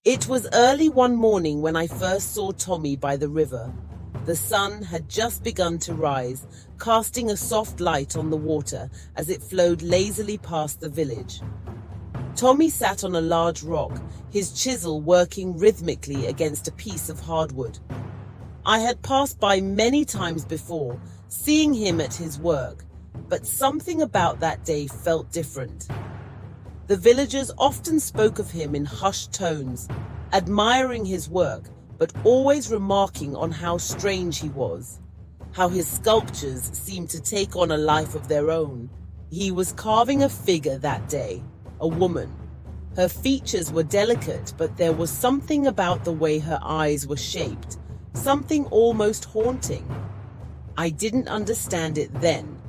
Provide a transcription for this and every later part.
It was early one morning when I first saw Tommy by the river. The sun had just begun to rise, casting a soft light on the water as it flowed lazily past the village. Tommy sat on a large rock, his chisel working rhythmically against a piece of hardwood. I had passed by many times before, seeing him at his work, but something about that day felt different. The villagers often spoke of him in hushed tones, admiring his work, but always remarking on how strange he was, how his sculptures seemed to take on a life of their own. He was carving a figure that day, a woman. Her features were delicate, but there was something about the way her eyes were shaped, something almost haunting. I didn't understand it then,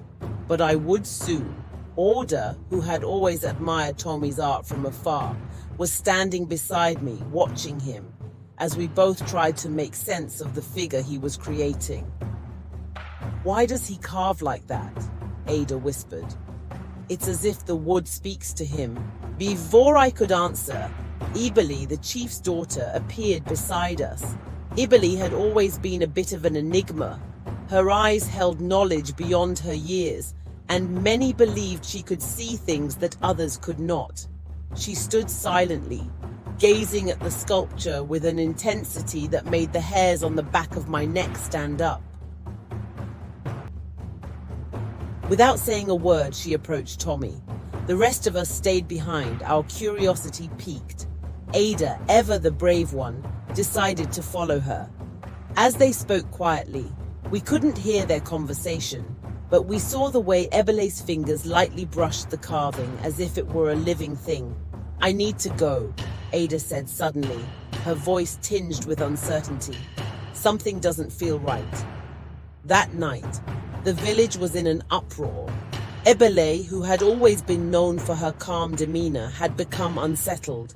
but I would soon. Order, who had always admired Tommy's art from afar, was standing beside me, watching him, as we both tried to make sense of the figure he was creating. "Why does he carve like that?" Ada whispered. "It's as if the wood speaks to him." Before I could answer, Ibeli, the chief's daughter, appeared beside us. Ibeli had always been a bit of an enigma. Her eyes held knowledge beyond her years, and many believed she could see things that others could not. She stood silently, gazing at the sculpture with an intensity that made the hairs on the back of my neck stand up. Without saying a word, she approached Tommy. The rest of us stayed behind, our curiosity piqued. Ada, ever the brave one, decided to follow her. As they spoke quietly, we couldn't hear their conversation, but we saw the way Ebele's fingers lightly brushed the carving as if it were a living thing. "I need to go," Ada said suddenly, her voice tinged with uncertainty. "Something doesn't feel right." That night, the village was in an uproar. Ebele, who had always been known for her calm demeanor, had become unsettled.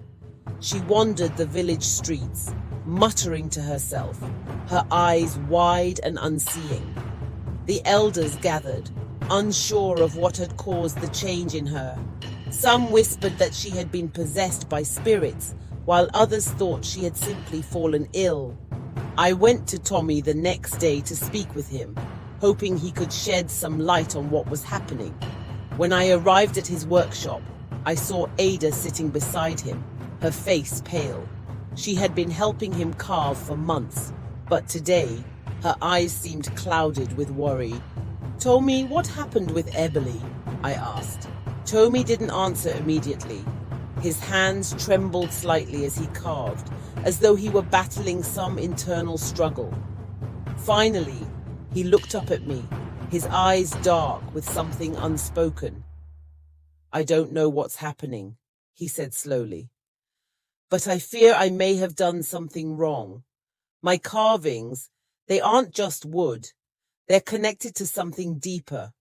She wandered the village streets, muttering to herself, her eyes wide and unseeing. The elders gathered, unsure of what had caused the change in her. Some whispered that she had been possessed by spirits, while others thought she had simply fallen ill. I went to Tommy the next day to speak with him, hoping he could shed some light on what was happening. When I arrived at his workshop, I saw Ada sitting beside him, her face pale. She had been helping him carve for months, but today, her eyes seemed clouded with worry. "Tommy, what happened with Ebele?" I asked. Tommy didn't answer immediately. His hands trembled slightly as he carved, as though he were battling some internal struggle. Finally, he looked up at me, his eyes dark with something unspoken. "I don't know what's happening," he said slowly, "but I fear I may have done something wrong. My carvings, they aren't just wood. They're connected to something deeper."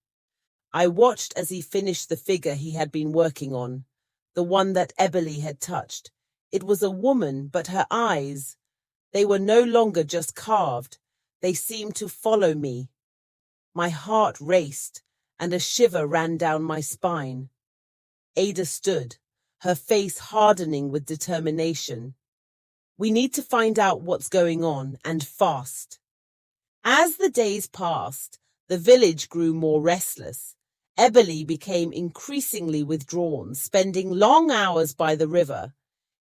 I watched as he finished the figure he had been working on, the one that Ebele had touched. It was a woman, but her eyes, they were no longer just carved. They seemed to follow me. My heart raced, and a shiver ran down my spine. Ada stood, her face hardening with determination. "We need to find out what's going on, and fast." As the days passed, the village grew more restless. Ebele became increasingly withdrawn, spending long hours by the river.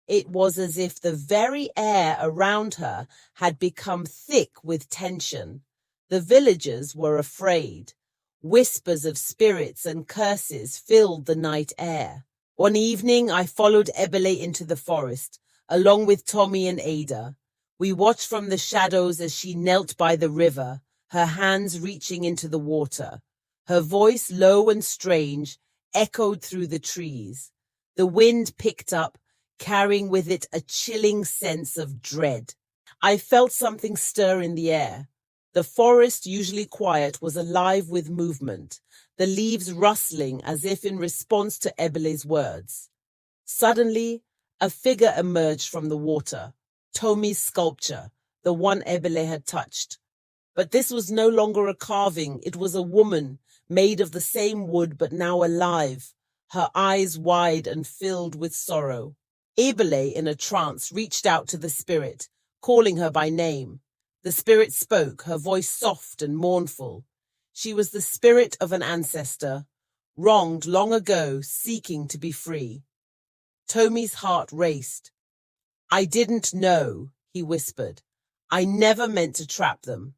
It was as if the very air around her had become thick with tension. The villagers were afraid. Whispers of spirits and curses filled the night air. One evening, I followed Ebele into the forest, along with Tommy and Ada. We watched from the shadows as she knelt by the river, her hands reaching into the water. Her voice, low and strange, echoed through the trees. The wind picked up, carrying with it a chilling sense of dread. I felt something stir in the air. The forest, usually quiet, was alive with movement, the leaves rustling as if in response to Ebele's words. Suddenly, a figure emerged from the water, Tommy's sculpture, the one Ebele had touched. But this was no longer a carving, it was a woman, made of the same wood but now alive, her eyes wide and filled with sorrow. Ebele, in a trance, reached out to the spirit, calling her by name. The spirit spoke, her voice soft and mournful. She was the spirit of an ancestor, wronged long ago, seeking to be free. Tomi's heart raced. "I didn't know," he whispered. "I never meant to trap them."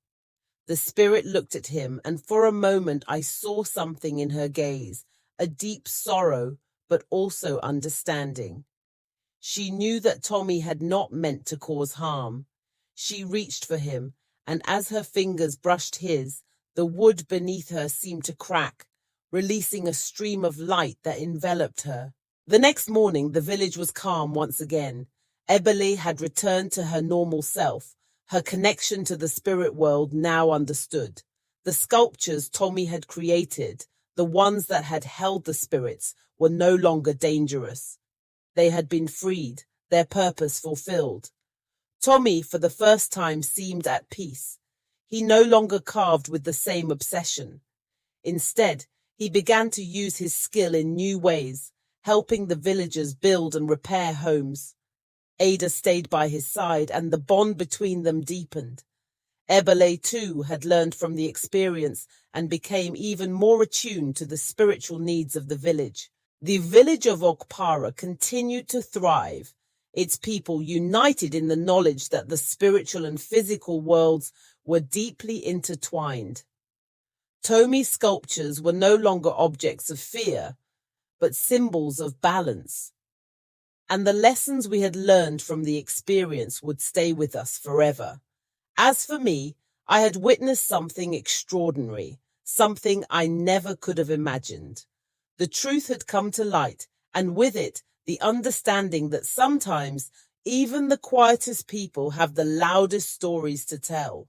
The spirit looked at him, and for a moment I saw something in her gaze, a deep sorrow, but also understanding. She knew that Tommy had not meant to cause harm. She reached for him, and as her fingers brushed his, the wood beneath her seemed to crack, releasing a stream of light that enveloped her. The next morning, the village was calm once again. Ebele had returned to her normal self, her connection to the spirit world now understood. The sculptures Tommy had created, the ones that had held the spirits, were no longer dangerous. They had been freed, their purpose fulfilled. Tommy, for the first time, seemed at peace. He no longer carved with the same obsession. Instead, he began to use his skill in new ways, helping the villagers build and repair homes. Ada stayed by his side, and the bond between them deepened. Ebele, too, had learned from the experience and became even more attuned to the spiritual needs of the village. The village of Okpara continued to thrive, its people united in the knowledge that the spiritual and physical worlds were deeply intertwined. Tomi's sculptures were no longer objects of fear, but symbols of balance. And the lessons we had learned from the experience would stay with us forever. As for me, I had witnessed something extraordinary, something I never could have imagined. The truth had come to light, and with it, the understanding that sometimes even the quietest people have the loudest stories to tell.